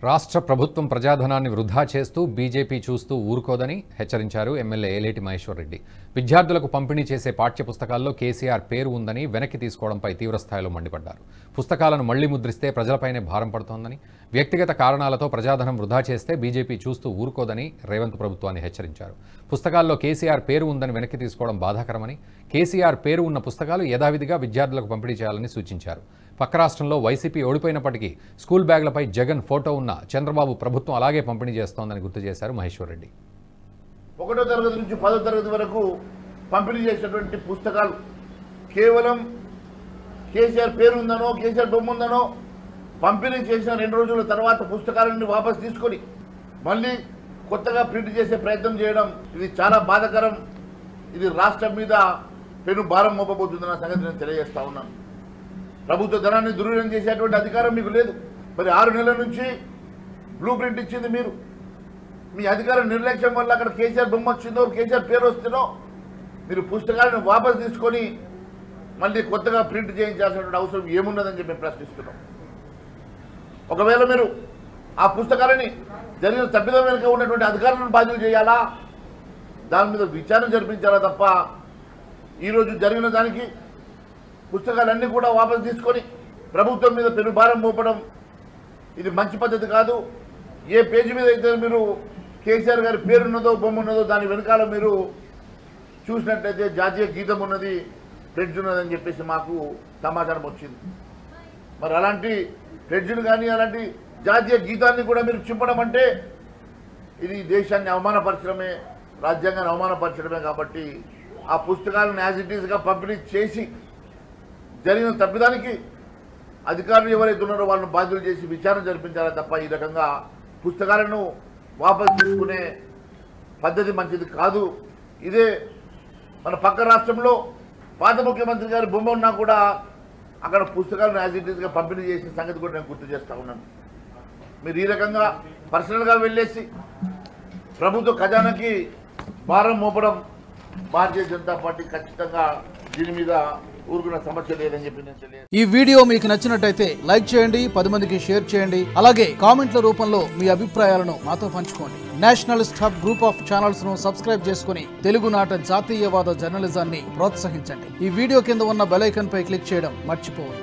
రాష్ట్ర ప్రభుత్వం ప్రజాధనాన్ని వృధా చేస్తూ బీజేపీ చూస్తూ ఊరుకోదని హెచ్చరించారు ఎమ్మెల్యే ఏలేటి మహేశ్వర్ రెడ్డి. విద్యార్థులకు పంపిణీ చేసే పాఠ్యపుస్తకాల్లో కేసీఆర్ పేరు ఉందని వెనక్కి తీసుకోవడంపై తీవ్రస్థాయిలో మండిపడ్డారు. పుస్తకాలను మళ్లీ ముద్రిస్తే ప్రజలపైనే భారం పడుతోందని, వ్యక్తిగత కారణాలతో ప్రజాధనం వృధా చేస్తే బీజేపీ చూస్తూ ఊరుకోదని రేవంత్ ప్రభుత్వాన్ని హెచ్చరించారు. పుస్తకాల్లో కేసీఆర్ పేరు ఉందని వెనక్కి తీసుకోవడం బాధాకరమని, కేసీఆర్ పేరు ఉన్న పుస్తకాలు యథావిధిగా విద్యార్థులకు పంపిణీ చేయాలని సూచించారు. పక్క రాష్ట్రంలో వైసీపీ ఓడిపోయినప్పటికీ స్కూల్ బ్యాగులపై జగన్ ఫోటో ఉన్న చంద్రబాబు ప్రభుత్వం అలాగే పంపిణీ చేస్తోందని గుర్తు చేశారు మహేశ్వర్ రెడ్డి. 1వ తరగతి నుంచి 10వ తరగతి వరకు పంపిణీ చేసినటువంటి పుస్తకాలు కేవలం కేసీఆర్ పేరు ఉందనో కేసీఆర్ బొమ్మ ఉందనో పంపిణీ చేసిన 2 రోజుల తర్వాత పుస్తకాలన్నీ వాపసు తీసుకొని మళ్ళీ కొత్తగా ప్రింట్ చేసే ప్రయత్నం చేయడం ఇది చాలా బాధాకరం. ఇది రాష్ట్రం మీద పెను భారం మోపబోతుందన్న సంగతి నేను తెలియజేస్తా ఉన్నాను. ప్రభుత్వ ధనాన్ని దుర్వినియోగం చేసేటువంటి అధికారం మీకు లేదు. మరి 6 నెలల నుంచి బ్లూ ప్రింట్ ఇచ్చింది మీరు. మీ అధికారం నిర్లక్ష్యం వల్ల అక్కడ కేసీఆర్ బొమ్మ వచ్చిందో కేసీఆర్ పేరు వస్తుందో మీరు పుస్తకాలను వాపసు తీసుకొని మళ్ళీ కొత్తగా ప్రింట్ చేయించాల్సినటువంటి అవసరం ఏమున్నదని చెప్పి ప్రశ్నిస్తున్నాం. ఒకవేళ మీరు ఆ పుస్తకాలని జరిగిన తప్పిదం వెనుక ఉన్నటువంటి అధికారులను బాధ్యత చేయాలా, దాని మీద విచారణ జరిపించాలా తప్ప ఈరోజు జరిగిన దానికి పుస్తకాలన్నీ కూడా వాపసు తీసుకొని ప్రభుత్వం మీద పెనుభారం మోపడం ఇది మంచి పద్ధతి కాదు. ఏ పేజీ మీద అయితే మీరు కేసీఆర్ గారి పేరున్నదో బొమ్మ ఉన్నదో దాని వెనకాల మీరు చూసినట్లయితే జాతీయ గీతం ఉన్నది, ఫ్లెడ్జ్ ఉన్నదని చెప్పేసి మాకు సమాచారం వచ్చింది. మరి అలాంటి ఫ్లెడ్జ్ను కానీ అలాంటి జాతీయ గీతాన్ని కూడా మీరు చింపడం అంటే ఇది దేశాన్ని అవమానపరచడమే, రాజ్యాంగాన్ని అవమానపరచడమే. కాబట్టి ఆ పుస్తకాలను యాజ్ ఇట్ ఈస్గా పంపిణీ చేసి జరిగిన తప్పిదానికి అధికారులు ఎవరైతే ఉన్నారో వాళ్ళని బాధ్యులు చేసి విచారణ జరిపించాలి తప్ప ఈ రకంగా పుస్తకాలను వాపసు తీసుకునే పద్ధతి మంచిది కాదు. ఇదే మన పక్క రాష్ట్రంలో పాత ముఖ్యమంత్రి గారి బొమ్మ ఉన్నా కూడా అక్కడ పుస్తకాలను యాజ్ ఇట్ ఈస్గా పంపిణీ చేసిన సంగతి కూడా నేను గుర్తు చేస్తూ ఉన్నాను. మీరు ఈ రకంగా పర్సనల్గా వెళ్ళేసి ప్రభుత్వ ఖజానాకి భారం మోపడం భారతీయ జనతా పార్టీ ఖచ్చితంగా దీని మీద ఊరుకున్న సమస్య లేదని చెప్పి నేను తెలియదు. ఈ వీడియో మీకు నచ్చినట్టయితే లైక్ చేయండి, 10 మందికి షేర్ చేయండి. అలాగే కామెంట్ల రూపంలో మీ అభిప్రాయాలను మాతో పంచుకోండి. Nationalist hub group of channels ను సబ్స్క్రైబ్ చేసుకుని తెలుగునాట జాతీయవాద జర్నలిజాన్ని ప్రోత్సహించండి. ఈ వీడియో కింద ఉన్న బెల్ ఐకాన్ పై క్లిక్ చేయడం మర్చిపోవద్దు.